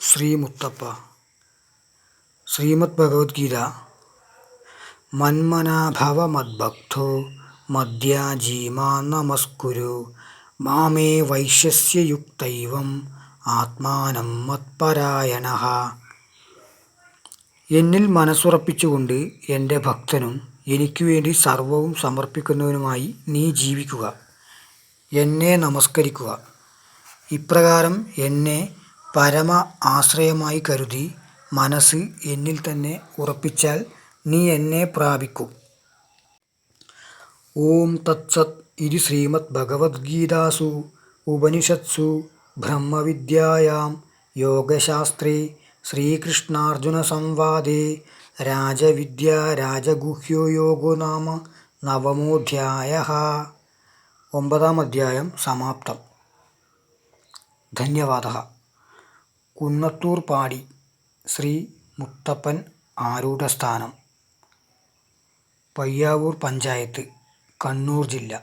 ശ്രീ മുത്തപ്പ. ശ്രീമദ് ഭഗവത്ഗീത. മന്മനാഭവ മദ്ഭക്തോ മദ്യാജീമാ നമസ്കുരു മാമേ വൈശ്യസ്യയുക്തൈവം ആത്മാനം മത്പരായണഃ. എന്നിൽ മനസ്സുറപ്പിച്ചുകൊണ്ട് എൻ്റെ ഭക്തനും എനിക്ക് വേണ്ടി സർവവും സമർപ്പിക്കുന്നവനുമായി നീ ജീവിക്കുക. എന്നെ നമസ്കരിക്കുക. ഇപ്രകാരം എന്നെ പരമ ആശ്രയമായി കരുതി മനസ്സ് എന്നിൽ തന്നെ ഉറപ്പിച്ചാൽ നീ എന്നെ പ്രാപിക്കും. ഓം തത്സത്. ഇത് ശ്രീമദ് ഭഗവത്ഗീതാസു ഉപനിഷത്സു ബ്രഹ്മവിദ്യായാം യോഗശാസ്ത്രേ ശ്രീകൃഷ്ണാർജുന സംവാദേ രാജവിദ്യ രാജഗുഹ്യോ യോഗോ നാമ നവമോധ്യായഃ. 9ാം അധ്യായം സമാപ്തം. ധന്യവാദഃ. കുന്നത്തൂർ പാടി ശ്രീ മുത്തപ്പൻ ആരൂഢസ്ഥാനം, പയ്യാവൂർ പഞ്ചായത്ത്, കണ്ണൂർ ജില്ല.